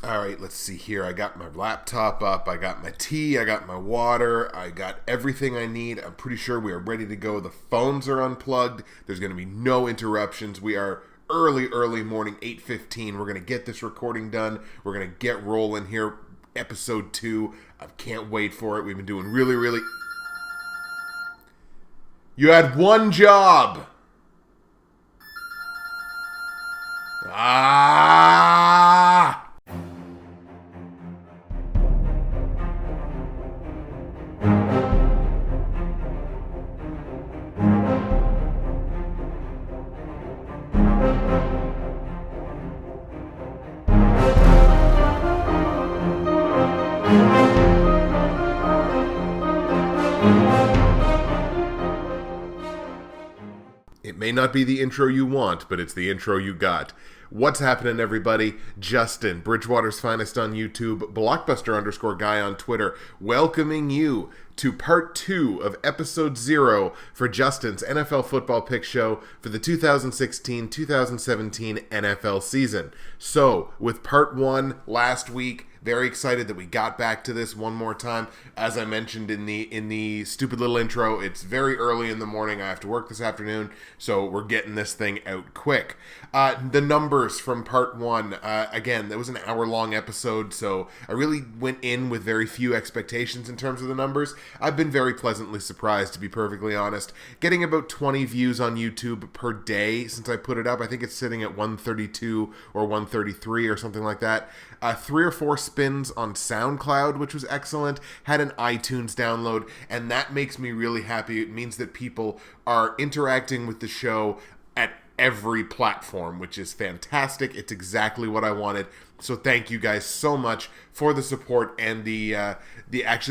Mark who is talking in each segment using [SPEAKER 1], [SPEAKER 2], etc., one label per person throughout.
[SPEAKER 1] All right, let's see here. I got my laptop up. I got my tea. I got my water. I got everything I need. I'm pretty sure we are ready to go. The phones are unplugged. There's going to be no interruptions. We are early morning, 8:15. We're going to get this recording done. We're going to get rolling here. Episode 2. I can't wait for it. We've been doing really... You had one job. Ah! It may not be the intro you want, but it's the intro you got. What's happening, everybody? Justin, Bridgewater's Finest on YouTube, Blockbuster_guy on Twitter, welcoming you to part 2 of episode 0 for Justin's NFL Football Pick Show for the 2016-2017 NFL season. So, with part 1 last week, very excited that we got back to this one more time. As I mentioned in the stupid little intro, it's very early in the morning. I have to work this afternoon, so we're getting this thing out quick. The numbers from part 1, again, that was an hour-long episode, so I really went in with very few expectations in terms of the numbers. I've been very pleasantly surprised, to be perfectly honest. Getting about 20 views on YouTube per day since I put it up. I think it's sitting at 132 or 133 or something like that. 3 or 4 spins on SoundCloud, which was excellent. Had an iTunes download, and that makes me really happy. It means that people are interacting with the show at every platform, which is fantastic. It's exactly what I wanted. So thank you guys so much for the support and the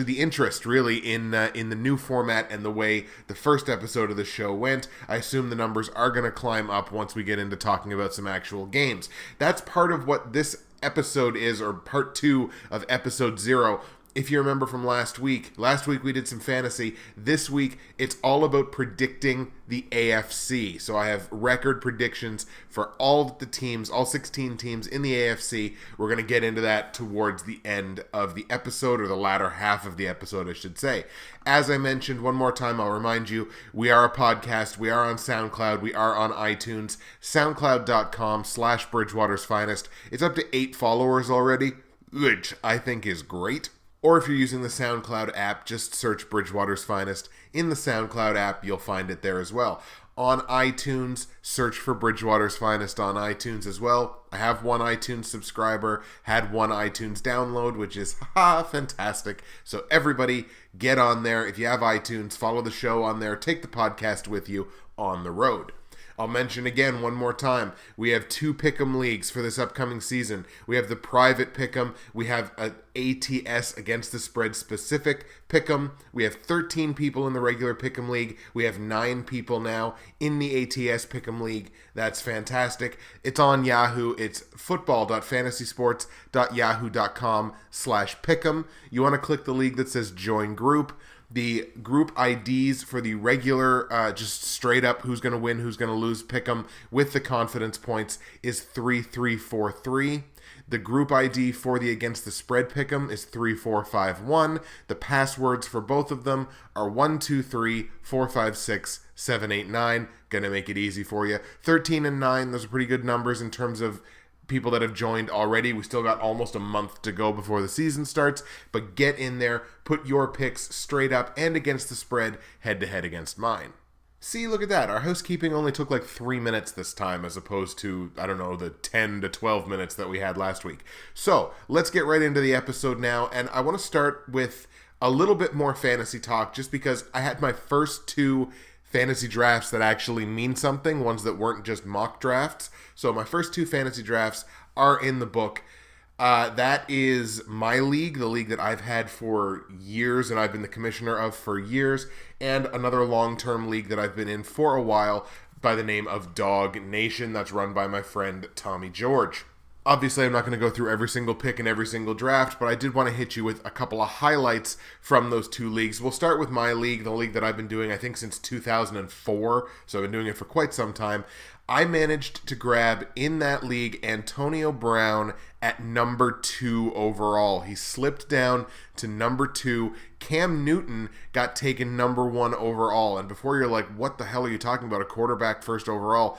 [SPEAKER 1] interest really in the new format and the way the first episode of the show went. I assume the numbers are going to climb up once we get into talking about some actual games. That's part of what this episode is, or part 2 of episode 0. If you remember from last week we did some fantasy. This week, it's all about predicting the AFC. So I have record predictions for all the teams, all 16 teams in the AFC. We're going to get into that towards the end of the episode, or the latter half of the episode, I should say. As I mentioned, one more time, I'll remind you, we are a podcast. We are on SoundCloud. We are on iTunes. SoundCloud.com/BridgewatersFinest. It's up to 8 followers already, which I think is great. Or if you're using the SoundCloud app, just search Bridgewater's Finest. In the SoundCloud app, you'll find it there as well. On iTunes, search for Bridgewater's Finest on iTunes as well. I have one iTunes subscriber, had one iTunes download, which is fantastic. So everybody, get on there. If you have iTunes, follow the show on there. Take the podcast with you on the road. I'll mention again one more time, we have 2 Pick'em leagues for this upcoming season. We have the private Pick'em. We have an ATS against the spread specific Pick'em. We have 13 people in the regular Pick'em league. We have 9 people now in the ATS Pick'em league. That's fantastic. It's on Yahoo. It's football.fantasysports.yahoo.com/Pick'em. You want to click the league that says Join Group. The group IDs for the regular, just straight up who's going to win, who's going to lose, pick 'em with the confidence points is 3343. The group ID for the against the spread pick 'em is 3451. The passwords for both of them are 123456 789. Gonna make it easy for you. 13 and 9, those are pretty good numbers in terms of people that have joined already. We still got almost a month to go before the season starts, but get in there, put your picks straight up and against the spread, head to head against mine. See, look at that. Our housekeeping only took like 3 minutes this time as opposed to, I don't know, the 10 to 12 minutes that we had last week. So let's get right into the episode now, and I want to start with a little bit more fantasy talk just because I had my first 2 fantasy drafts that actually mean something, ones that weren't just mock drafts. So my first 2 fantasy drafts are in the book. That is my league, the league that I've had for years and I've been the commissioner of for years, and another long-term league that I've been in for a while by the name of Dog Nation. That's run by my friend Tommy George. Obviously, I'm not going to go through every single pick in every single draft, but I did want to hit you with a couple of highlights from those 2 leagues. We'll start with my league, the league that I've been doing, I think, since 2004, so I've been doing it for quite some time. I managed to grab in that league Antonio Brown at number 2 overall. He slipped down to number 2. Cam Newton got taken number 1 overall. And before you're like, what the hell are you talking about? A quarterback first overall.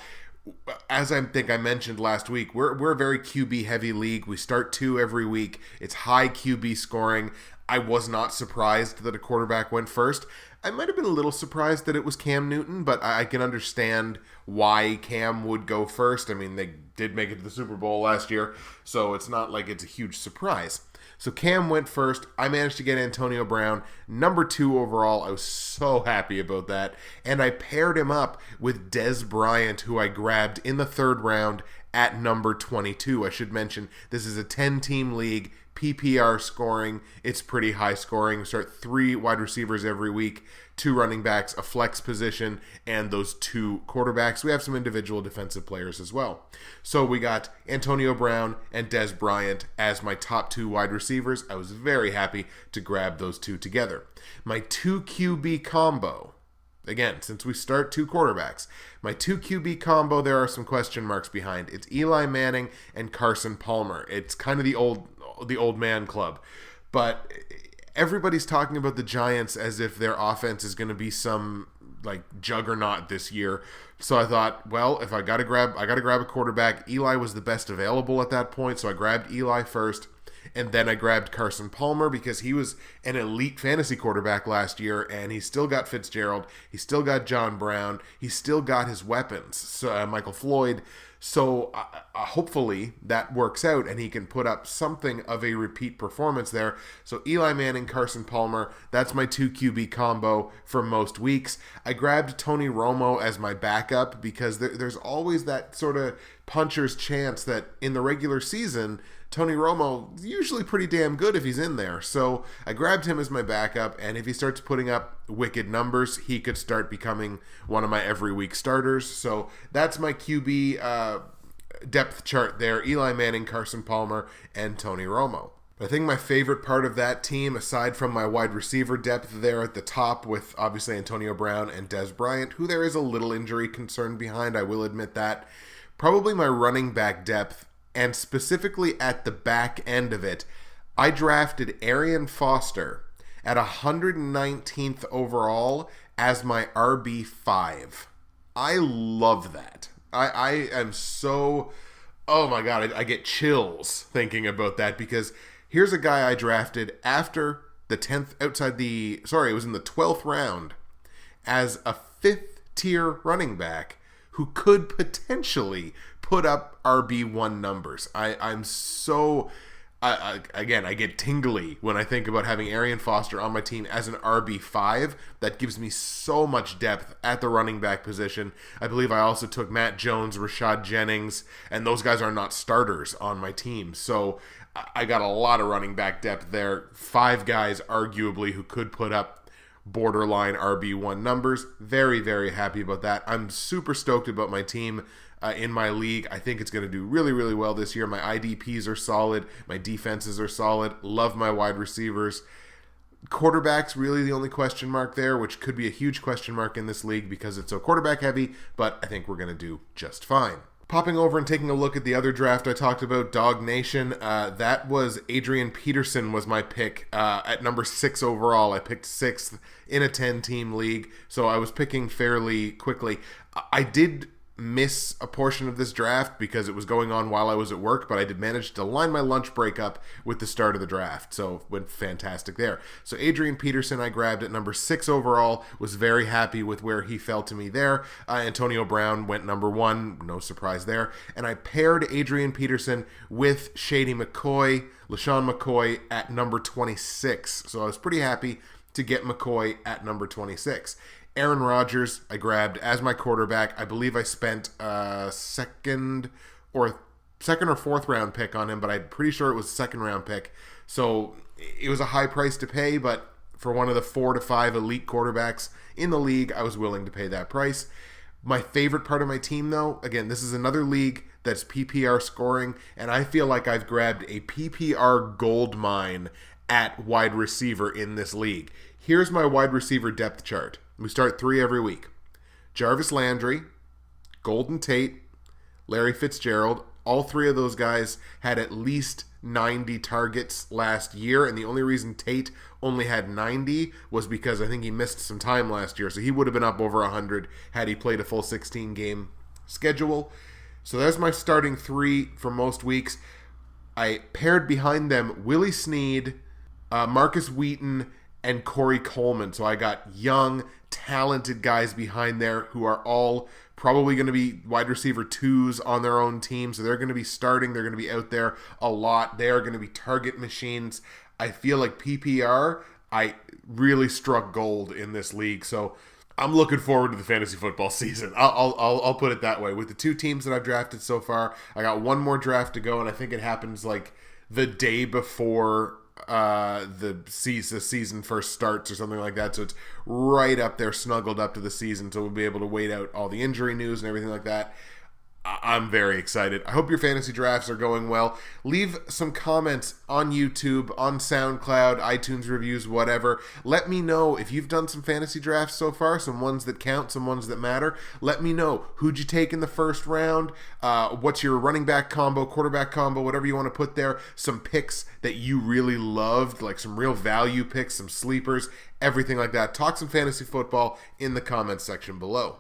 [SPEAKER 1] As I think I mentioned last week, we're a very QB heavy league. We start 2 every week. It's high QB scoring. I was not surprised that a quarterback went first. I might have been a little surprised that it was Cam Newton, but I can understand why Cam would go first. I mean, they did make it to the Super Bowl last year, so it's not like it's a huge surprise. So Cam went first. I managed to get Antonio Brown, number 2 overall. I was so happy about that. And I paired him up with Dez Bryant, who I grabbed in the 3rd round at number 22. I should mention, this is a 10-team league. PPR scoring, it's pretty high scoring. We start 3 wide receivers every week, 2 running backs, a flex position, and those 2 quarterbacks. We have some individual defensive players as well. So we got Antonio Brown and Dez Bryant as my top 2 wide receivers. I was very happy to grab those 2 together. My 2 QB combo, again, since we start 2 quarterbacks, my 2 QB combo, there are some question marks behind. It's Eli Manning and Carson Palmer. It's kind of the old man club. But everybody's talking about the Giants as if their offense is going to be some like juggernaut this year. So I thought, well, if I got to grab a quarterback. Eli was the best available at that point, so I grabbed Eli first. And then I grabbed Carson Palmer because he was an elite fantasy quarterback last year, and he still got Fitzgerald, he still got John Brown, he still got his weapons, so, Michael Floyd. So hopefully that works out and he can put up something of a repeat performance there. So Eli Manning, Carson Palmer, that's my 2 QB combo for most weeks. I grabbed Tony Romo as my backup because there's always that sort of puncher's chance that in the regular season, Tony Romo is usually pretty damn good if he's in there. So I grabbed him as my backup, and if he starts putting up wicked numbers, he could start becoming one of my every week starters. So that's my QB depth chart there. Eli Manning, Carson Palmer, and Tony Romo. I think my favorite part of that team, aside from my wide receiver depth there at the top with obviously Antonio Brown and Dez Bryant, who there is a little injury concern behind, I will admit that, probably my running back depth. And specifically at the back end of it, I drafted Arian Foster at 119th overall as my RB5. I love that. I am so... Oh my God, I get chills thinking about that because here's a guy I drafted after the 10th, it was in the 12th round as a 5th tier running back who could potentially put up RB1 numbers. I'm so... again, I get tingly when I think about having Arian Foster on my team as an RB5. That gives me so much depth at the running back position. I believe I also took Matt Jones, Rashad Jennings, and those guys are not starters on my team. So I got a lot of running back depth there. 5 guys, arguably, who could put up borderline RB1 numbers. Very, very happy about that. I'm super stoked about my team in my league. I think it's going to do really, really well this year. My IDPs are solid. My defenses are solid. Love my wide receivers. Quarterback's really the only question mark there, which could be a huge question mark in this league because it's so quarterback heavy, but I think we're going to do just fine. Popping over and taking a look at the other draft I talked about, Dog Nation, that was Adrian Peterson was my pick at number 6 overall. I picked 6th in a 10-team league, so I was picking fairly quickly. I did miss a portion of this draft because it was going on while I was at work, but I did manage to line my lunch break up with the start of the draft, so went fantastic there. So Adrian Peterson I grabbed at number 6 overall, was very happy with where he fell to me there. Antonio Brown went number 1, no surprise there, and I paired Adrian Peterson with Shady McCoy, LaShawn McCoy at number 26, so I was pretty happy to get McCoy at number 26. Aaron Rodgers I grabbed as my quarterback. I believe I spent a second or 4th round pick on him, but I'm pretty sure it was a 2nd round pick. So it was a high price to pay, but for one of the 4 to 5 elite quarterbacks in the league, I was willing to pay that price. My favorite part of my team, though, again, this is another league that's PPR scoring, and I feel like I've grabbed a PPR gold mine at wide receiver in this league. Here's my wide receiver depth chart. We start 3 every week. Jarvis Landry, Golden Tate, Larry Fitzgerald. All three of those guys had at least 90 targets last year, and the only reason Tate only had 90 was because I think he missed some time last year, so he would have been up over 100 had he played a full 16-game schedule. So there's my starting three for most weeks. I paired behind them Willie Snead, Marcus Wheaton, and Corey Coleman. So I got young, talented guys behind there who are all probably going to be wide receiver 2s on their own team. So they're going to be starting. They're going to be out there a lot. They are going to be target machines. I feel like PPR, I really struck gold in this league. So I'm looking forward to the fantasy football season. I'll put it that way. With the 2 teams that I've drafted so far, I got one more draft to go, and I think it happens like the day before the season first starts or something like that. So it's right up there, snuggled up to the season, so we'll be able to wait out all the injury news and everything like that. I'm very excited. I hope your fantasy drafts are going well. Leave some comments on YouTube, on SoundCloud, iTunes reviews, whatever. Let me know if you've done some fantasy drafts so far, some ones that count, some ones that matter. Let me know who'd you take in the first round, what's your running back combo, quarterback combo, whatever you want to put there, some picks that you really loved, like some real value picks, some sleepers, everything like that. Talk some fantasy football in the comments section below.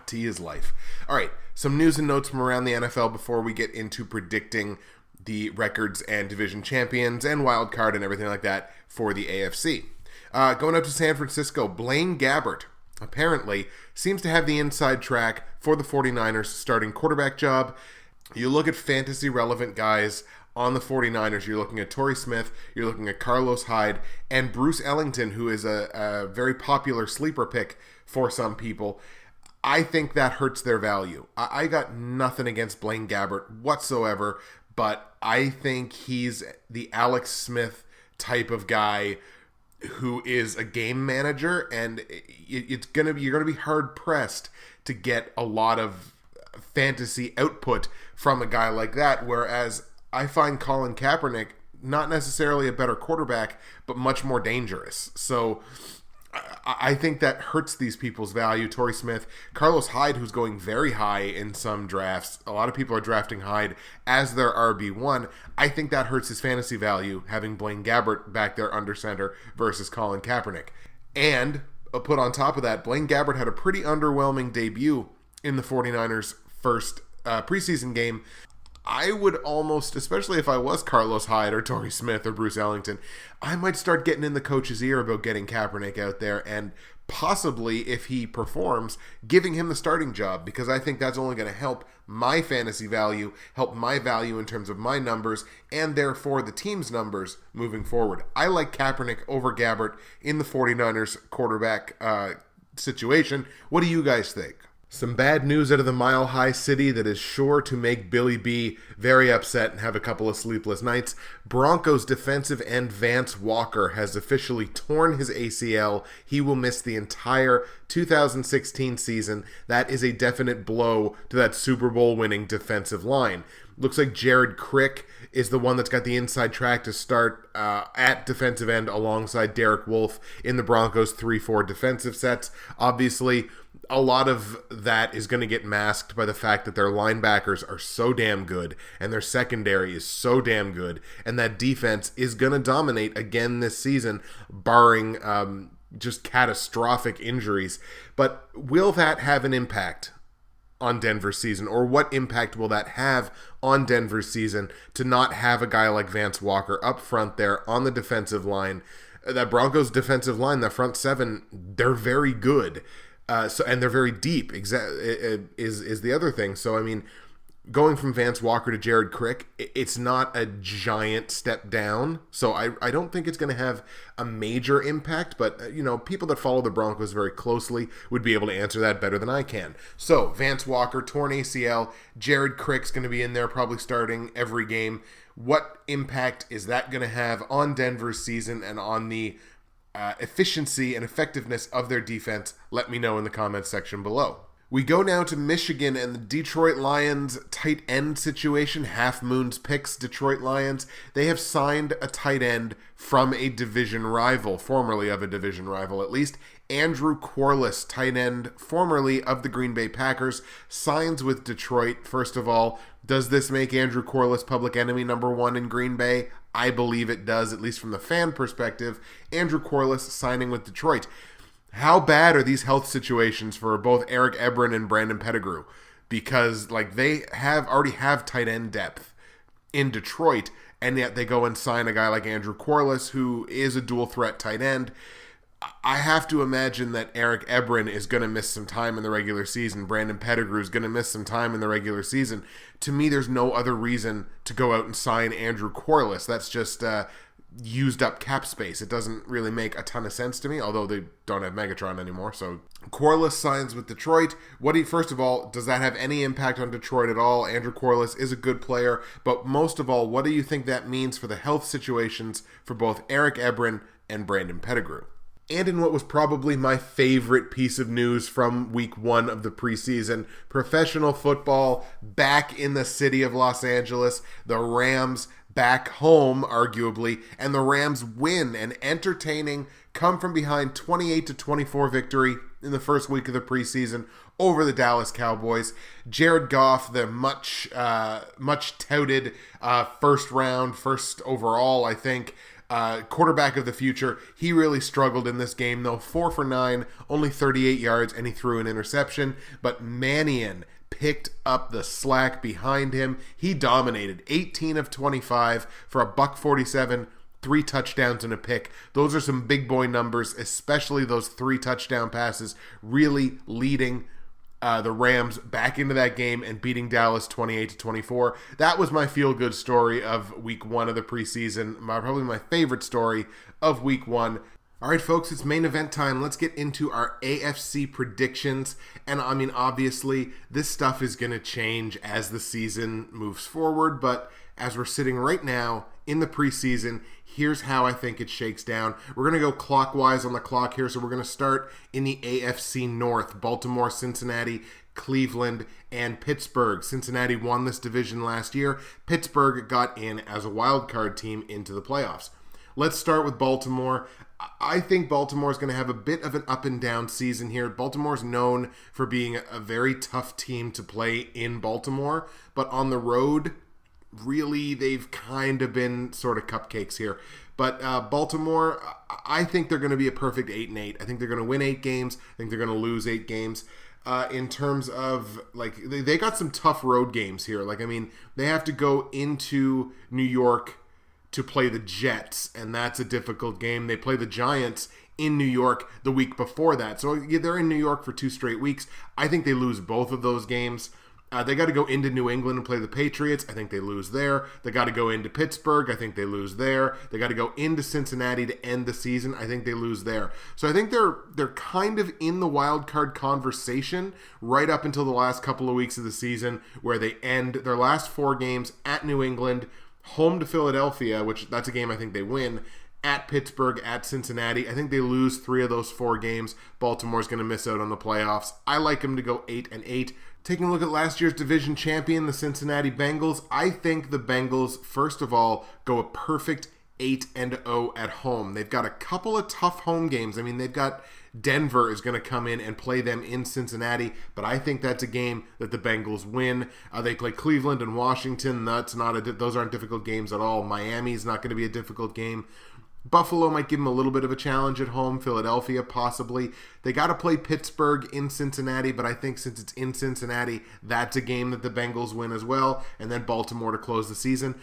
[SPEAKER 1] Tea is life. All right, some news and notes from around the NFL before we get into predicting the records and division champions and wild card and everything like that for the AFC. Going up to San Francisco, Blaine Gabbert apparently seems to have the inside track for the 49ers starting quarterback job. You look at fantasy relevant guys on the 49ers, you're looking at Torrey Smith, you're looking at Carlos Hyde, and Bruce Ellington, who is a very popular sleeper pick for some people. I think that hurts their value. I got nothing against Blaine Gabbert whatsoever, but I think he's the Alex Smith type of guy who is a game manager, and you're gonna be hard pressed to get a lot of fantasy output from a guy like that. Whereas I find Colin Kaepernick not necessarily a better quarterback, but much more dangerous. So I think that hurts these people's value. Torrey Smith, Carlos Hyde, who's going very high in some drafts. A lot of people are drafting Hyde as their RB1. I think that hurts his fantasy value, having Blaine Gabbert back there under center versus Colin Kaepernick. And put on top of that, Blaine Gabbert had a pretty underwhelming debut in the 49ers' first preseason game. I would almost, especially if I was Carlos Hyde or Torrey Smith or Bruce Ellington, I might start getting in the coach's ear about getting Kaepernick out there and possibly, if he performs, giving him the starting job, because I think that's only going to help my fantasy value, help my value in terms of my numbers, and therefore the team's numbers moving forward. I like Kaepernick over Gabbert in the 49ers quarterback situation. What do you guys think? Some bad news out of the Mile High City that is sure to make Billy B very upset and have a couple of sleepless nights. Broncos defensive end Vance Walker has officially torn his ACL. He will miss the entire 2016 season. That is a definite blow to that Super Bowl winning defensive line. Looks like Jared Crick is the one that's got the inside track to start at defensive end alongside Derek Wolfe in the Broncos 3-4 defensive sets. Obviously, a lot of that is going to get masked by the fact that their linebackers are so damn good and their secondary is so damn good, and that defense is going to dominate again this season, barring just catastrophic injuries. But will that have an impact on Denver's season, or what impact will that have on Denver's season to not have a guy like Vance Walker up front there on the defensive line? That Broncos defensive line, the front seven, they're very good. And they're very deep, is the other thing. So, I mean, going from Vance Walker to Jared Crick, it's not a giant step down. So I don't think it's going to have a major impact. But, people that follow the Broncos very closely would be able to answer that better than I can. So, Vance Walker, torn ACL. Jared Crick's going to be in there probably starting every game. What impact is that going to have on Denver's season and on the efficiency and effectiveness of their defense? Let me know in the comments section below. We go now to Michigan and the Detroit Lions tight end situation. Half Moon's picks, Detroit Lions. They have signed a tight end from a division rival, formerly of a division rival at least, Andrew Corliss, tight end formerly of the Green Bay Packers, signs with Detroit. First of all, does this make Andrew Corliss public enemy number one in Green Bay? I believe it does, at least from the fan perspective. Andrew Corliss signing with Detroit. How bad are these health situations for both Eric Ebron and Brandon Pettigrew? Because they already have tight end depth in Detroit, and yet they go and sign a guy like Andrew Corliss, who is a dual threat tight end. I have to imagine that Eric Ebron is going to miss some time in the regular season. Brandon Pettigrew is going to miss some time in the regular season. To me, there's no other reason to go out and sign Andrew Corliss. That's just used up cap space. It doesn't really make a ton of sense to me, although they don't have Megatron anymore. So Corliss signs with Detroit. First of all, does that have any impact on Detroit at all? Andrew Corliss is a good player, but most of all, what do you think that means for the health situations for both Eric Ebron and Brandon Pettigrew? And in what was probably my favorite piece of news from week 1 of the preseason, professional football back in the city of Los Angeles, the Rams back home, arguably, and the Rams win an entertaining come from behind 28-24 victory in the first week of the preseason over the Dallas Cowboys. Jared Goff, the much touted first overall, I think, quarterback of the future. He really struggled in this game, though. 4 for 9, only 38 yards, and he threw an interception. But Mannion picked up the slack behind him. He dominated 18 of 25 for $147, 3 touchdowns and a pick. Those are some big boy numbers, especially those 3 touchdown passes, really leading the Rams back into that game and beating Dallas 28-24. That was my feel-good story of week 1 of the preseason. Probably my favorite story of week 1. All right, folks, it's main event time. Let's get into our AFC predictions. And I mean, obviously, this stuff is going to change as the season moves forward. But as we're sitting right now in the preseason, here's how I think it shakes down. We're going to go clockwise on the clock here. So we're going to start in the AFC North. Baltimore, Cincinnati, Cleveland, and Pittsburgh. Cincinnati won this division last year. Pittsburgh got in as a wild card team into the playoffs. Let's start with Baltimore. I think Baltimore is going to have a bit of an up and down season here. Baltimore's known for being a very tough team to play in Baltimore, but on the road, really, they've kind of been sort of cupcakes here. But Baltimore, I think they're going to be a perfect 8-8. I think they're going to win 8 games. I think they're going to lose 8 games. In terms of, they got some tough road games here. They have to go into New York to play the Jets, and that's a difficult game. They play the Giants in New York the week before that. So they're in New York for 2 straight weeks. I think they lose both of those games. They got to go into New England and play the Patriots. I think they lose there. They got to go into Pittsburgh. I think they lose there. They got to go into Cincinnati to end the season. I think they lose there. So I think they're kind of in the wild card conversation right up until the last couple of weeks of the season, where they end their last 4 games at New England, home to Philadelphia, which that's a game I think they win, at Pittsburgh, at Cincinnati. I think they lose 3 of those 4 games. Baltimore's going to miss out on the playoffs. I like them to go 8-8. Taking a look at last year's division champion, the Cincinnati Bengals, I think the Bengals, first of all, go a perfect 8-0 at home. They've got a couple of tough home games. I mean, they've got Denver is going to come in and play them in Cincinnati, but I think that's a game that the Bengals win. They play Cleveland and Washington. Those aren't difficult games at all. Miami's not going to be a difficult game. Buffalo might give them a little bit of a challenge at home. Philadelphia, possibly. They got to play Pittsburgh in Cincinnati, but I think since it's in Cincinnati, that's a game that the Bengals win as well. And then Baltimore to close the season.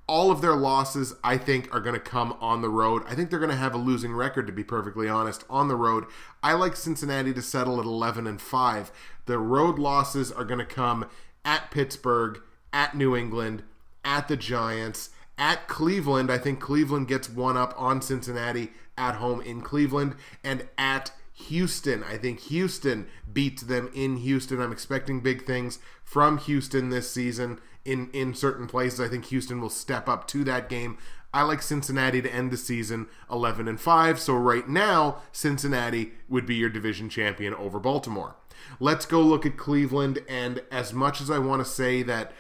[SPEAKER 1] All of their losses, I think, are going to come on the road. I think they're going to have a losing record, to be perfectly honest, on the road. I like Cincinnati to settle at 11-5. The road losses are going to come at Pittsburgh, at New England, at the Giants, at Cleveland. I think Cleveland gets one up on Cincinnati at home in Cleveland, and at Houston. I think Houston beats them in Houston. I'm expecting big things from Houston this season in certain places. I think Houston will step up to that game. I like Cincinnati to end the season 11-5. So right now, Cincinnati would be your division champion over Baltimore. Let's go look at Cleveland, and as much as I want to say that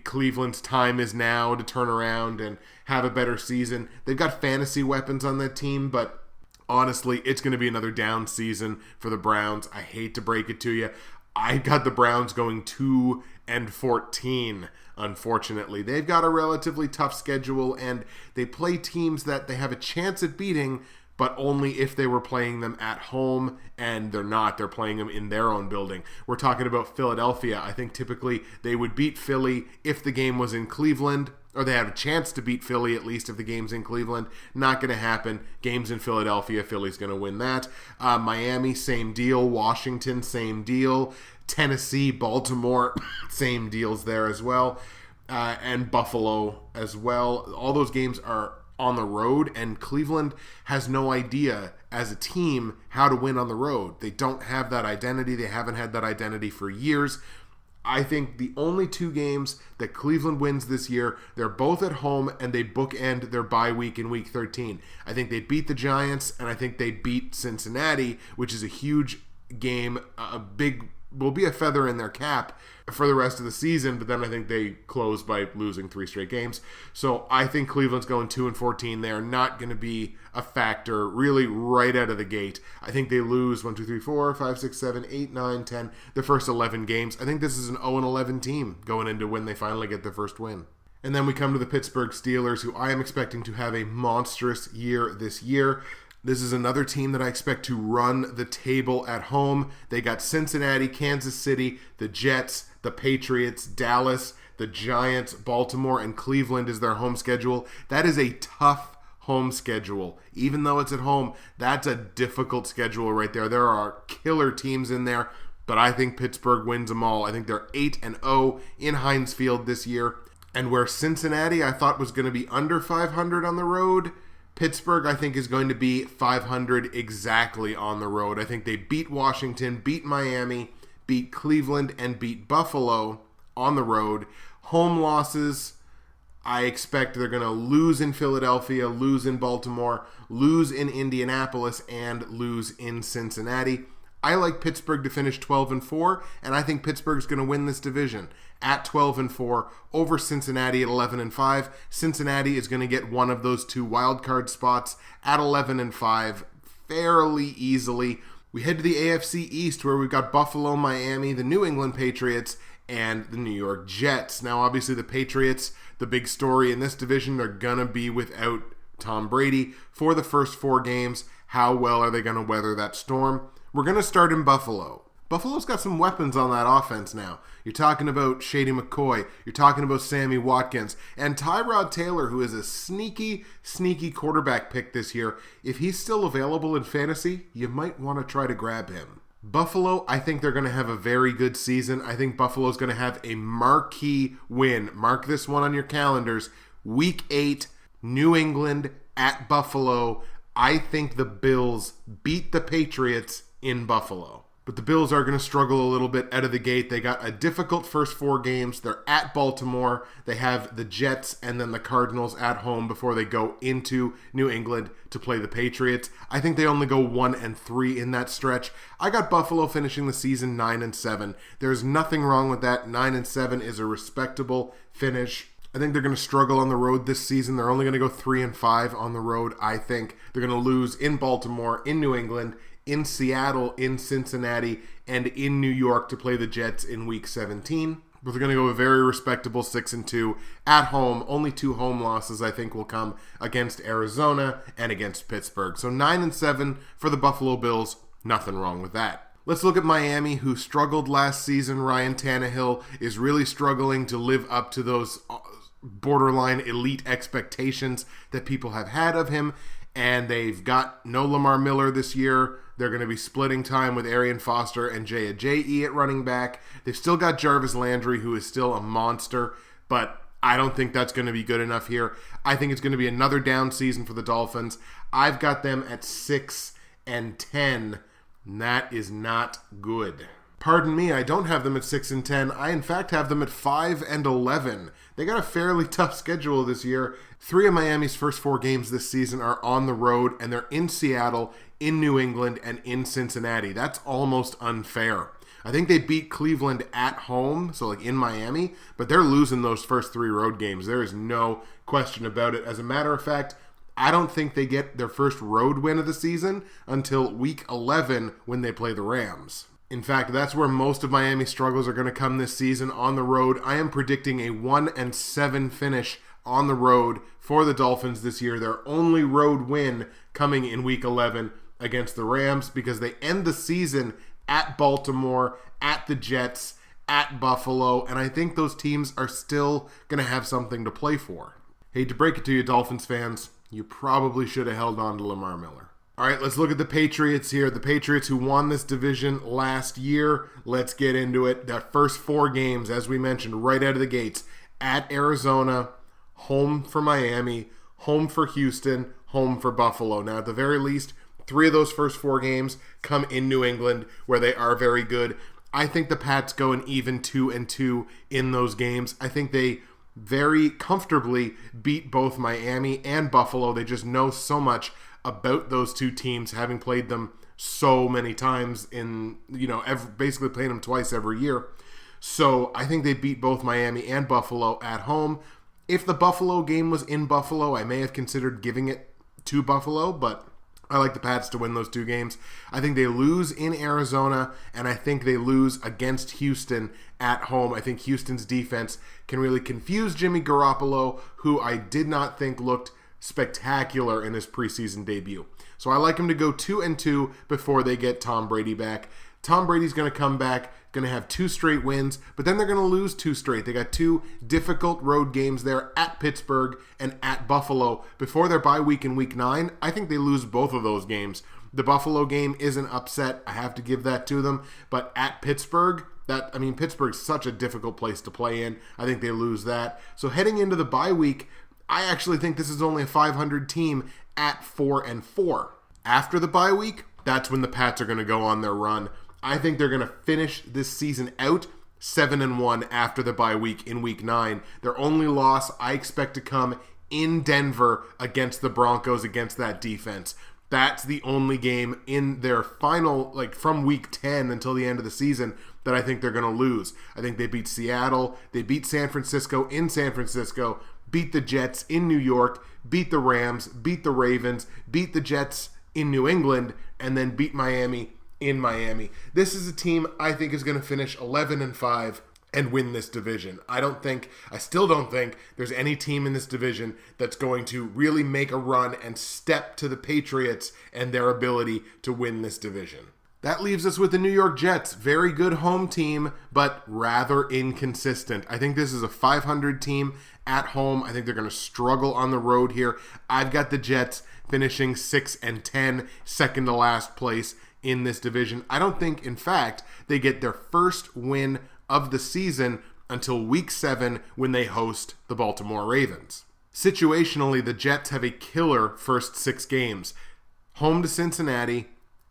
[SPEAKER 1] Cleveland's time is now to turn around and have a better season, they've got fantasy weapons on that team, but Honestly, it's going to be another down season for the Browns. I hate to break it to you. I got the Browns going 2-14, unfortunately. They've got a relatively tough schedule, and they play teams that they have a chance at beating, but only if they were playing them at home, and they're not. They're playing them in their own building. We're talking about Philadelphia. I think typically they would beat Philly if the game was in Cleveland, or they have a chance to beat Philly at least if the game's in Cleveland. Not going to happen. Game's in Philadelphia. Philly's going to win that. Miami, same deal. Washington, same deal. Tennessee, Baltimore, same deals there as well. And Buffalo as well. All those games are on the road, and Cleveland has no idea as a team how to win on the road. They don't have that identity. They haven't had that identity for years. I think the only two games that Cleveland wins this year, they're both at home, and they bookend their bye week in Week 13. I think they beat the Giants, and I think they beat Cincinnati, which is a huge game, will be a feather in their cap for the rest of the season, but then I think they close by losing 3 straight games. So I think Cleveland's going 2-14. They are not going to be a factor really right out of the gate. I think they lose 1, 2, 3, 4, 5, 6, 7, 8, 9, 10, the first 11 games. I think this is an 0-11 team going into when they finally get their first win. And then we come to the Pittsburgh Steelers, who I am expecting to have a monstrous year this year. This is another team that I expect to run the table at home. They got Cincinnati, Kansas City, the Jets, the Patriots, Dallas, the Giants, Baltimore, and Cleveland is their home schedule. That is a tough home schedule. Even though it's at home, that's a difficult schedule right there. There are killer teams in there, but I think Pittsburgh wins them all. I think they're 8-0 in Heinz Field this year. And where Cincinnati I thought was going to be under 500 on the road, Pittsburgh, I think, is going to be 500 exactly on the road. I think they beat Washington, beat Miami, beat Cleveland, and beat Buffalo on the road. Home losses, I expect they're going to lose in Philadelphia, lose in Baltimore, lose in Indianapolis, and lose in Cincinnati. I like Pittsburgh to finish 12-4, and I think Pittsburgh's going to win this division at 12-4 over Cincinnati at 11-5. Cincinnati is going to get one of those 2 wildcard spots at 11-5 fairly easily. We head to the AFC East, where we've got Buffalo, Miami, the New England Patriots, and the New York Jets. Now, obviously, the Patriots, the big story in this division, they're going to be without Tom Brady for the first 4 games. How well are they going to weather that storm? We're going to start in Buffalo. Buffalo's got some weapons on that offense now. You're talking about Shady McCoy. You're talking about Sammy Watkins. And Tyrod Taylor, who is a sneaky quarterback pick this year. If he's still available in fantasy, you might want to try to grab him. Buffalo, I think they're going to have a very good season. I think Buffalo's going to have a marquee win. Mark this one on your calendars. Week 8, New England at Buffalo. I think the Bills beat the Patriots in Buffalo. But the Bills are going to struggle a little bit out of the gate. They got a difficult first 4 games. They're at Baltimore. They have the Jets and then the Cardinals at home before they go into New England to play the Patriots. I think they only go 1-3 in that stretch. I got Buffalo finishing the season 9-7. There's nothing wrong with that. 9-7 is a respectable finish. I think they're going to struggle on the road this season. They're only going to go 3-5 on the road, I think. They're going to lose in Baltimore, in New England, in Seattle, in Cincinnati, and in New York to play the Jets in Week 17. But they're going to go a very respectable 6-2 at home. Only 2 home losses, I think, will come against Arizona and against Pittsburgh. So 9-7 for the Buffalo Bills. Nothing wrong with that. Let's look at Miami, who struggled last season. Ryan Tannehill is really struggling to live up to those borderline elite expectations that people have had of him. And they've got no Lamar Miller this year. They're going to be splitting time with Arian Foster and Jay Ajayi at running back. They've still got Jarvis Landry, who is still a monster, but I don't think that's going to be good enough here. I think it's going to be another down season for the Dolphins. I've got them at 6-10, and that is not good. Pardon me, I don't have them at 6-10. I, in fact, have them at 5-11. They got a fairly tough schedule this year. 3 of Miami's first 4 games this season are on the road, and they're in Seattle, in New England, and in Cincinnati. That's almost unfair. I think they beat Cleveland at home, so like in Miami, but they're losing those first 3 road games. There is no question about it. As a matter of fact, I don't think they get their first road win of the season until week 11 when they play the Rams. In fact, that's where most of Miami's struggles are going to come this season, on the road. I am predicting a 1-7 finish on the road for the Dolphins this year. Their only road win coming in week 11 against the Rams, because they end the season at Baltimore, at the Jets, at Buffalo, and I think those teams are still going to have something to play for. Hate to break it to you, Dolphins fans, you probably should have held on to Lamar Miller. All right, let's look at the Patriots here. The Patriots who won this division last year. Let's get into it. Their first 4 games, as we mentioned, right out of the gates. At Arizona, home for Miami, home for Houston, home for Buffalo. Now, at the very least, 3 of those first 4 games come in New England, where they are very good. I think the Pats go an even 2-2 in those games. I think they very comfortably beat both Miami and Buffalo. They just know so much about those two teams, having played them so many times in, basically playing them twice every year. So I think they beat both Miami and Buffalo at home. If the Buffalo game was in Buffalo, I may have considered giving it to Buffalo, but I like the Pats to win those 2 games. I think they lose in Arizona, and I think they lose against Houston at home. I think Houston's defense can really confuse Jimmy Garoppolo, who I did not think looked spectacular in his preseason debut. So I like him to go 2-2 before they get Tom Brady back. Tom Brady's going to come back, going to have 2 straight wins, but then they're going to lose 2 straight. They got 2 difficult road games there at Pittsburgh and at Buffalo before their bye week in week 9. I think they lose both of those games. The Buffalo game is an upset. I have to give that to them. But at Pittsburgh, Pittsburgh's such a difficult place to play in. I think they lose that. So heading into the bye week, I actually think this is only a 500 team at 4-4. After the bye week, that's when the Pats are going to go on their run. I think they're going to finish this season out 7-1 after the bye week in week 9. Their only loss I expect to come in Denver against the Broncos, against that defense. That's the only game in their final, from week 10 until the end of the season, that I think they're going to lose. I think they beat Seattle, they beat San Francisco in San Francisco, beat the Jets in New York, beat the Rams, beat the Ravens, beat the Jets in New England, and then beat Miami in Miami. This is a team I think is going to finish 11-5 and win this division. I still don't think there's any team in this division that's going to really make a run and step to the Patriots and their ability to win this division. That leaves us with the New York Jets. Very good home team, but rather inconsistent. I think this is a 500 team at home. I think they're going to struggle on the road here. I've got the Jets finishing 6-10, second to last place in this division. I don't think, in fact, they get their first win of the season until week 7 when they host the Baltimore Ravens. Situationally, the Jets have a killer first 6 games. Home to Cincinnati,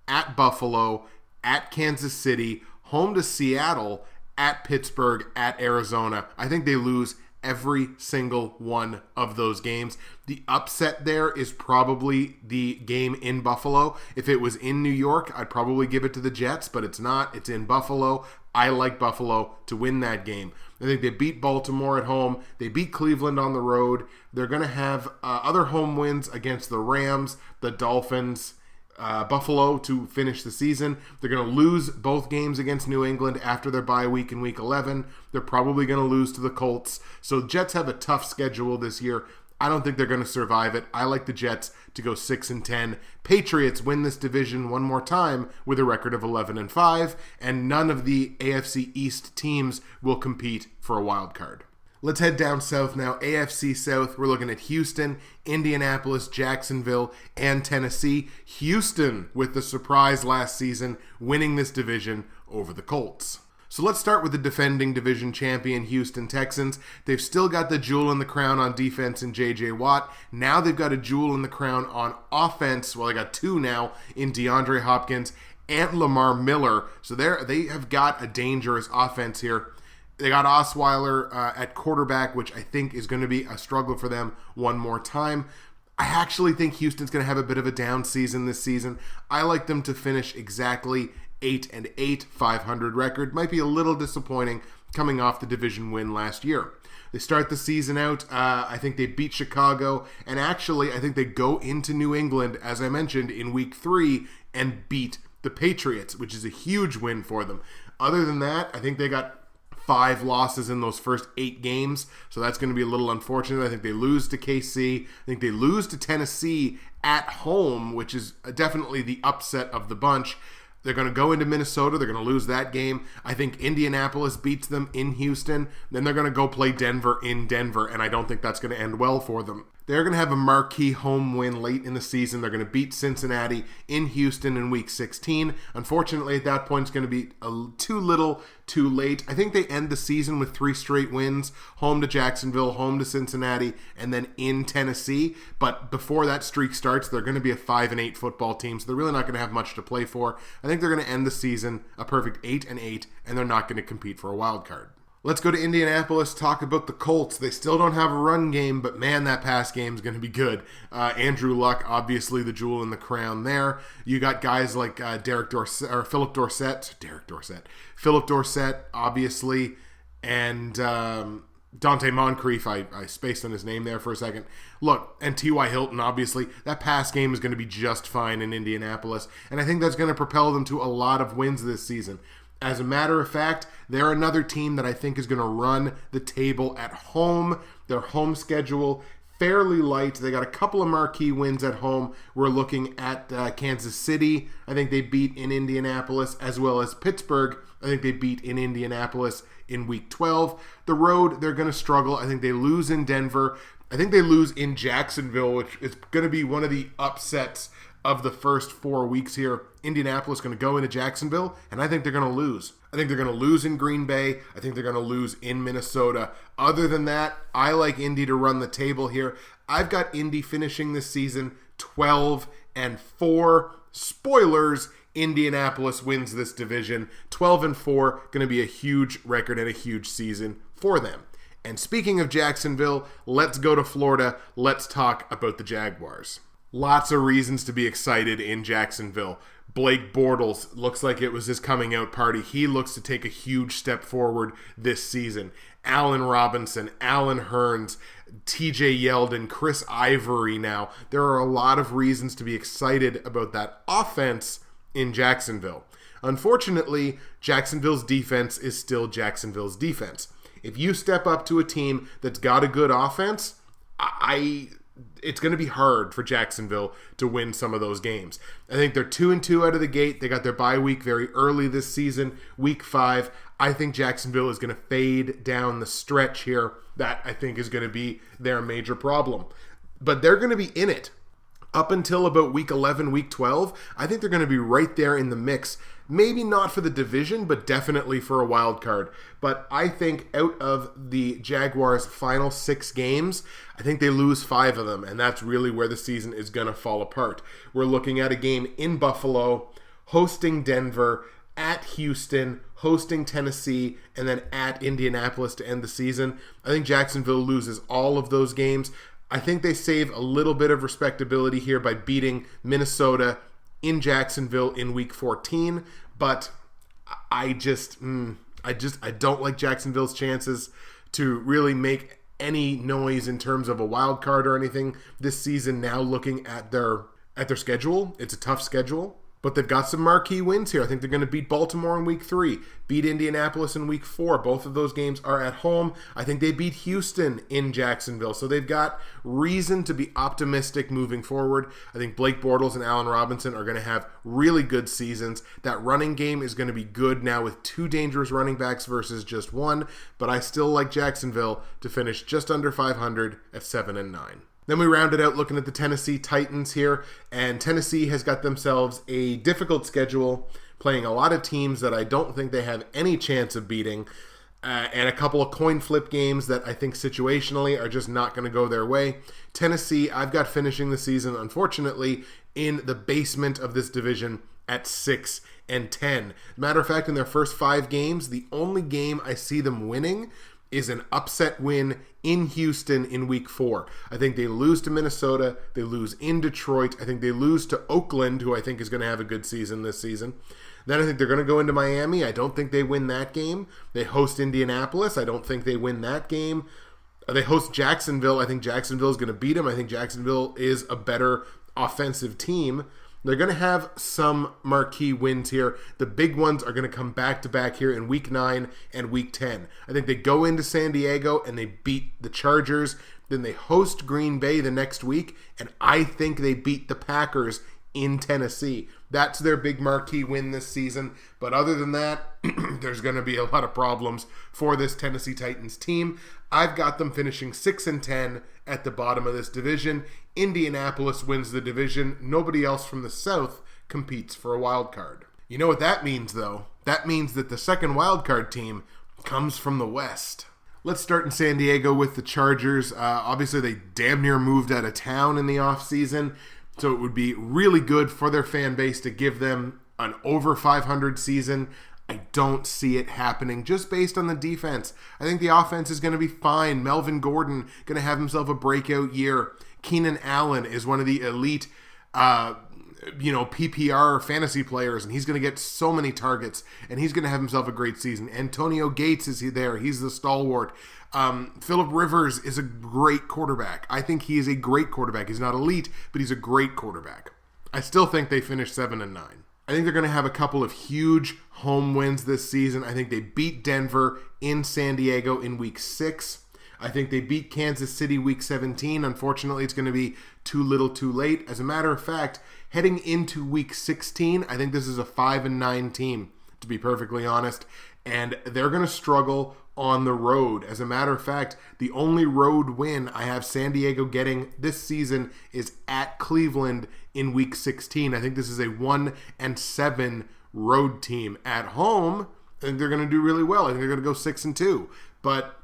[SPEAKER 1] at Buffalo, at Kansas City, home to Seattle, at Pittsburgh, at Arizona. I think they lose every single one of those games. The upset there is probably the game in Buffalo. If it was in New York, I'd probably give it to the Jets, but it's not. It's in Buffalo. I like Buffalo to win that game. I think they beat Baltimore at home. They beat Cleveland on the road. They're going to have other home wins against the Rams, the Dolphins, Buffalo to finish the season. They're going to lose both games against New England after their bye week in week 11. They're probably going to lose to the Colts. So Jets have a tough schedule this year. I don't think they're going to survive it. I like the Jets to go 6-10. Patriots win this division one more time with a record of 11-5, and none of the AFC East teams will compete for a wild card. Let's head down south now. AFC South, we're looking at Houston, Indianapolis, Jacksonville, and Tennessee. Houston, with the surprise last season, winning this division over the Colts. So let's start with the defending division champion Houston Texans. They've still got the jewel in the crown on defense in J.J. Watt. Now they've got a jewel in the crown on offense. Well, they got 2 now in DeAndre Hopkins and Lamar Miller. So they have got a dangerous offense here. They got Osweiler at quarterback, which I think is going to be a struggle for them one more time. I actually think Houston's going to have a bit of a down season this season. I like them to finish exactly 8-8, 500 record. Might be a little disappointing coming off the division win last year. They start the season out, I think they beat Chicago, and actually I think they go into New England, as I mentioned, in week 3 and beat the Patriots, which is a huge win for them. Other than that, I think they got 5 losses in those first 8 games, so that's going to be a little unfortunate. I think they lose to KC. I think they lose to Tennessee at home, which is definitely the upset of the bunch. They're going to go into Minnesota. They're going to lose that game. I think Indianapolis beats them in Houston. Then they're going to go play Denver in Denver, and I don't think that's going to end well for them. They're going to have a marquee home win late in the season. They're going to beat Cincinnati in Houston in Week 16. Unfortunately, at that point, it's going to be too little, too late. I think they end the season with 3 straight wins, home to Jacksonville, home to Cincinnati, and then in Tennessee. But before that streak starts, they're going to be a 5-8 football team, so they're really not going to have much to play for. I think they're going to end the season a perfect 8-8, and they're not going to compete for a wild card. Let's go to Indianapolis, talk about the Colts. They still don't have a run game, but man, that pass game is going to be good. Andrew Luck, obviously the jewel in the crown there. You got guys like Philip Dorsett, obviously, and Dante Moncrief. I spaced on his name there for a second. Look, and T.Y. Hilton, obviously. That pass game is going to be just fine in Indianapolis, and I think that's going to propel them to a lot of wins this season. As a matter of fact, they're another team that I think is going to run the table at home. Their home schedule, fairly light. They got a couple of marquee wins at home. We're looking at Kansas City. I think they beat in Indianapolis, as well as Pittsburgh. I think they beat in Indianapolis in Week 12. The road, they're going to struggle. I think they lose in Denver. I think they lose in Jacksonville, which is going to be one of the upsets of the first 4 weeks here. Indianapolis going to go into Jacksonville, and I think they're going to lose. I think they're going to lose in Green Bay. I think they're going to lose in Minnesota. Other than that, I like Indy to run the table here. I've got Indy finishing this season 12-4. Spoilers, Indianapolis wins this division. 12-4, going to be a huge record and a huge season for them. And speaking of Jacksonville, let's go to Florida. Let's talk about the Jaguars. Lots of reasons to be excited in Jacksonville. Blake Bortles looks like it was his coming out party. He looks to take a huge step forward this season. Allen Robinson, Allen Hurns, TJ Yeldon, Chris Ivory now. There are a lot of reasons to be excited about that offense in Jacksonville. Unfortunately, Jacksonville's defense is still Jacksonville's defense. If you step up to a team that's got a good offense, it's going to be hard for Jacksonville to win some of those games. I think they're 2-2 out of the gate. They got their bye week very early this season, week 5. I think Jacksonville is going to fade down the stretch here. That, I think, is going to be their major problem. But they're going to be in it up until about week 11, week 12. I think they're going to be right there in the mix. Maybe not for the division, but definitely for a wild card. But I think out of the Jaguars' final 6 games, I think they lose 5 of them, and that's really where the season is going to fall apart. We're looking at a game in Buffalo, hosting Denver, at Houston, hosting Tennessee, and then at Indianapolis to end the season. I think Jacksonville loses all of those games. I think they save a little bit of respectability here by beating Minnesota in Jacksonville in week 14, but I don't like Jacksonville's chances to really make any noise in terms of a wild card or anything this season. Now looking at their schedule, it's a tough schedule, but they've got some marquee wins here. I think they're going to beat Baltimore in week 3, beat Indianapolis in week 4. Both of those games are at home. I think they beat Houston in Jacksonville. So they've got reason to be optimistic moving forward. I think Blake Bortles and Allen Robinson are going to have really good seasons. That running game is going to be good now with 2 dangerous running backs versus just 1. But I still like Jacksonville to finish just under 500 at 7-9. Then we rounded out looking at the Tennessee Titans here, and Tennessee has got themselves a difficult schedule, playing a lot of teams that I don't think they have any chance of beating, and a couple of coin flip games that I think situationally are just not going to go their way. Tennessee, I've got finishing the season, unfortunately, in the basement of this division at 6-10. Matter of fact, in their first 5 games, the only game I see them winning is an upset win in Houston in week 4. I think they lose to Minnesota. They lose in Detroit. I think they lose to Oakland, who I think is going to have a good season this season. Then I think they're going to go into Miami. I don't think they win that game. They host Indianapolis. I don't think they win that game. They host Jacksonville. I think Jacksonville is going to beat them. I think Jacksonville is a better offensive team. They're going to have some marquee wins here. The big ones are going to come back-to-back here in Week 9 and Week 10. I think they go into San Diego and they beat the Chargers. Then they host Green Bay the next week, and I think they beat the Packers in Tennessee. That's their big marquee win this season. But other than that, there's going to be a lot of problems for this Tennessee Titans team. I've got them finishing 6-10 at the bottom of this division. Indianapolis wins the division. Nobody else from the South competes for a wild card. You know what that means, though? That means that the second wild card team comes from the West. Let's start in San Diego with the Chargers. Obviously, they damn near moved out of town in the offseason, so it would be really good for their fan base to give them an over 500 season. I don't see it happening just based on the defense. I think the offense is going to be fine. Melvin Gordon going to have himself a breakout year. Keenan Allen is one of the elite PPR fantasy players, and he's going to get so many targets, and he's going to have himself a great season. Antonio Gates is there. He's the stalwart. Phillip Rivers is a great quarterback. I think he is a great quarterback. He's not elite, but he's a great quarterback. I still think they finish 7-9. I think they're going to have a couple of huge home wins this season. I think they beat Denver in San Diego in Week 6. I think they beat Kansas City Week 17. Unfortunately, it's going to be too little too late. As a matter of fact, heading into Week 16, I think this is a 5-9 team, to be perfectly honest. And they're going to struggle on the road. As a matter of fact, the only road win I have San Diego getting this season is at Cleveland in Week 16. I think this is a 1-7 road team. At home, I think they're going to do really well. I think they're going to go 6-2. But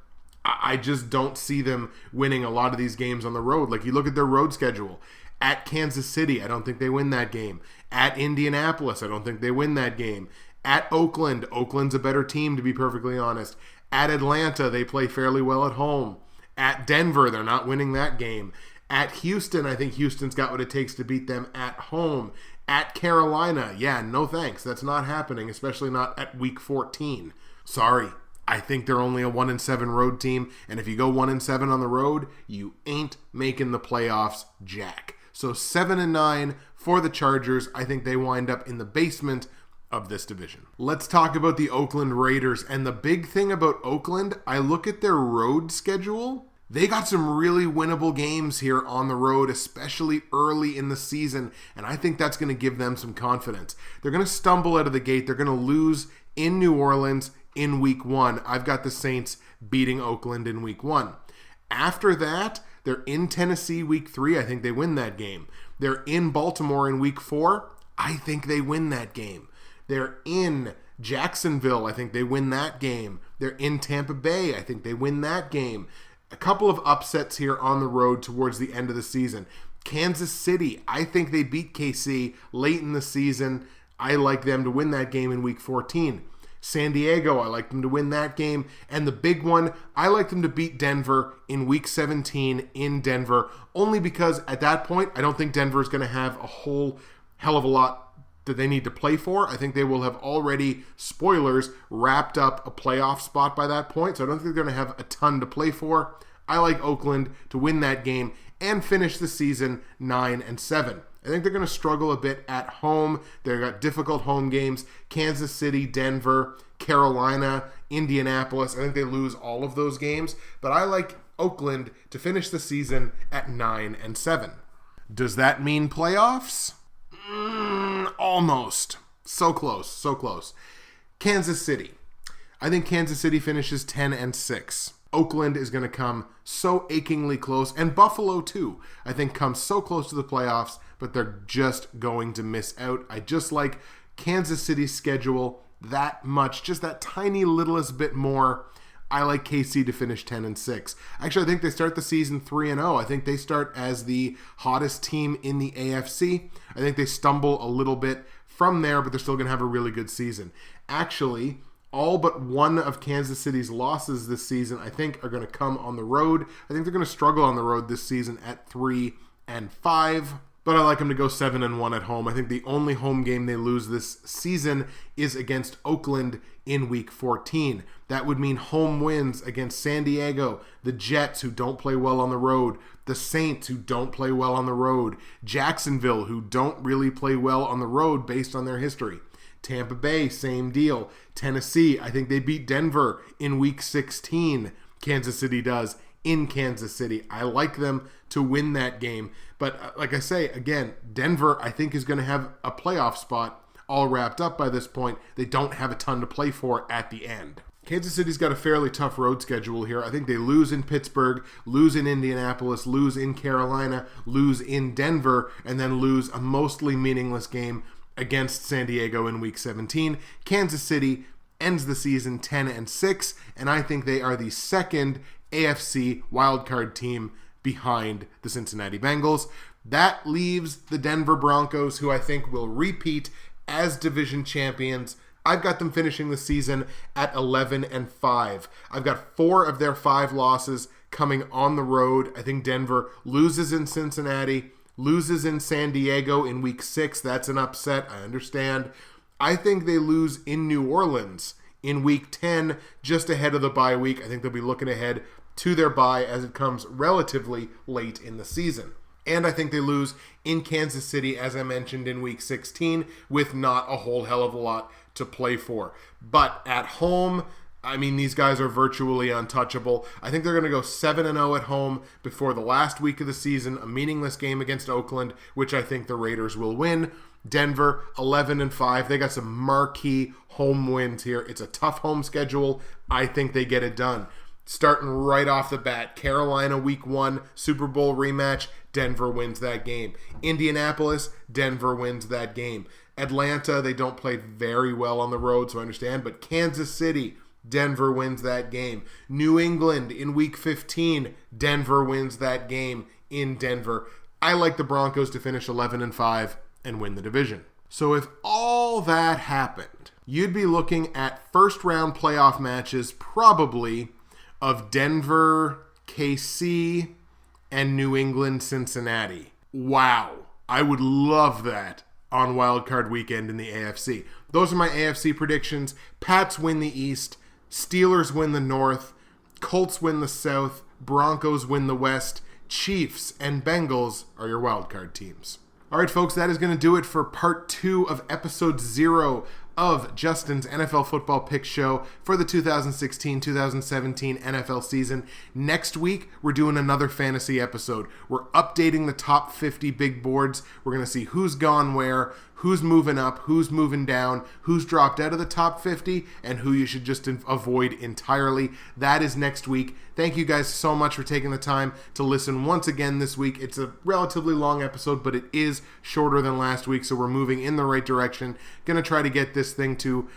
[SPEAKER 1] I just don't see them winning a lot of these games on the road. Like, you look at their road schedule. At Kansas City, I don't think they win that game. At Indianapolis, I don't think they win that game. At Oakland, Oakland's a better team, to be perfectly honest. At Atlanta, they play fairly well at home. At Denver, they're not winning that game. At Houston, I think Houston's got what it takes to beat them at home. At Carolina, yeah, no thanks. That's not happening, especially not at Week 14. Sorry. I think they're only a 1-7 road team, and if you go 1-7 on the road, you ain't making the playoffs jack. So 7-9 for the Chargers. I think they wind up in the basement of this division. Let's talk about the Oakland Raiders. And the big thing about Oakland, I look at their road schedule. They got some really winnable games here on the road, especially early in the season, and I think that's going to give them some confidence. They're going to stumble out of the gate. They're going to lose in New Orleans in Week 1. I've got the Saints beating Oakland in Week 1. After that, they're in Tennessee Week 3. I think they win that game. They're in Baltimore in Week 4. I think they win that game. They're in Jacksonville. I think they win that game. They're in Tampa Bay. I think they win that game. A couple of upsets here on the road towards the end of the season. Kansas City, I think they beat KC late in the season. I like them to win that game in Week 14. San Diego, I like them to win that game. And the big one, I like them to beat Denver in Week 17 in Denver, only because at that point, I don't think Denver is going to have a whole hell of a lot that they need to play for. I think they will have already, spoilers, wrapped up a playoff spot by that point, so I don't think they're going to have a ton to play for. I like Oakland to win that game and finish the season 9-7. I think they're going to struggle a bit at home. They've got difficult home games. Kansas City, Denver, Carolina, Indianapolis. I think they lose all of those games. But I like Oakland to finish the season at 9-7. Does that mean playoffs? Almost. So close. So close. Kansas City. I think Kansas City finishes 10-6. Oakland is going to come so achingly close, and Buffalo too, I think comes so close to the playoffs, but they're just going to miss out. I just like Kansas City's schedule that much, just that tiny littlest bit more. I like KC to finish 10-6. Actually, I think they start the season 3-0. I think they start as the hottest team in the AFC. I think they stumble a little bit from there, but they're still going to have a really good season. Actually, all but one of Kansas City's losses this season, I think, are going to come on the road. I think they're going to struggle on the road this season at 3-5. but I like them to go 7-1 at home. I think the only home game they lose this season is against Oakland in Week 14. That would mean home wins against San Diego, the Jets, who don't play well on the road, the Saints, who don't play well on the road, Jacksonville, who don't really play well on the road based on their history. Tampa Bay, same deal. Tennessee, I think they beat Denver in Week 16. Kansas City does in Kansas City. I like them to win that game. But like I say, again, Denver, I think, is going to have a playoff spot all wrapped up by this point. They don't have a ton to play for at the end. Kansas City's got a fairly tough road schedule here. I think they lose in Pittsburgh, lose in Indianapolis, lose in Carolina, lose in Denver, and then lose a mostly meaningless game against San Diego in Week 17. Kansas City ends the season 10-6, and I think they are the second AFC wildcard team behind the Cincinnati Bengals. That leaves the Denver Broncos, who I think will repeat as division champions. I've got them finishing the season at 11-5. I've got 4 of their 5 losses coming on the road. I think Denver loses in Cincinnati, loses in San Diego in Week 6. That's an upset, I understand. I think they lose in New Orleans in Week 10, just ahead of the bye week. I think they'll be looking ahead to their bye as it comes relatively late in the season. And I think they lose in Kansas City, as I mentioned, in Week 16, with not a whole hell of a lot to play for. But at home, I mean, these guys are virtually untouchable. I think they're going to go 7-0 at home before the last week of the season, a meaningless game against Oakland, which I think the Raiders will win. Denver, 11-5. They got some marquee home wins here. It's a tough home schedule. I think they get it done. Starting right off the bat, Carolina Week 1, Super Bowl rematch, Denver wins that game. Indianapolis, Denver wins that game. Atlanta, they don't play very well on the road, so I understand, but Kansas City, Denver wins that game. New England in Week 15, Denver wins that game in Denver. I like the Broncos to finish 11-5 and win the division. So if all that happened, you'd be looking at first round playoff matches probably of Denver, KC, and New England, Cincinnati. Wow. I would love that on Wildcard Weekend in the AFC. Those are my AFC predictions. Pats win the East. Steelers win the North. Colts win the South. Broncos win the West. Chiefs and Bengals are your wildcard teams. All right, folks, that is going to do it for part 2 of episode 0 of Justin's NFL Football Pick Show for the 2016-2017 NFL season. Next week, we're doing another fantasy episode. We're updating the top 50 big boards. We're going to see who's gone where, who's moving up, who's moving down, who's dropped out of the top 50, and who you should just avoid entirely. That is next week. Thank you guys so much for taking the time to listen once again this week. It's a relatively long episode, but it is shorter than last week, so we're moving in the right direction. Going to try to get this thing to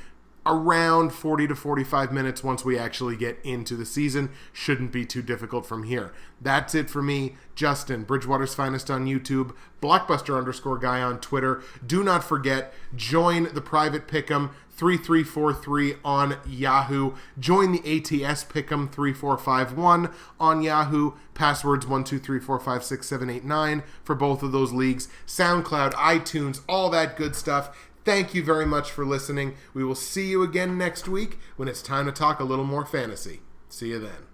[SPEAKER 1] around 40 to 45 minutes once we actually get into the season. Shouldn't be too difficult from here. That's it for me, Justin, Bridgewater's Finest on YouTube, Blockbuster_guy on Twitter. Do not forget, join the private Pick'em 3343 on Yahoo. Join the ATS Pick'em 3451 on Yahoo. Passwords 123456789 for both of those leagues. SoundCloud, iTunes, all that good stuff. Thank you very much for listening. We will see you again next week when it's time to talk a little more fantasy. See you then.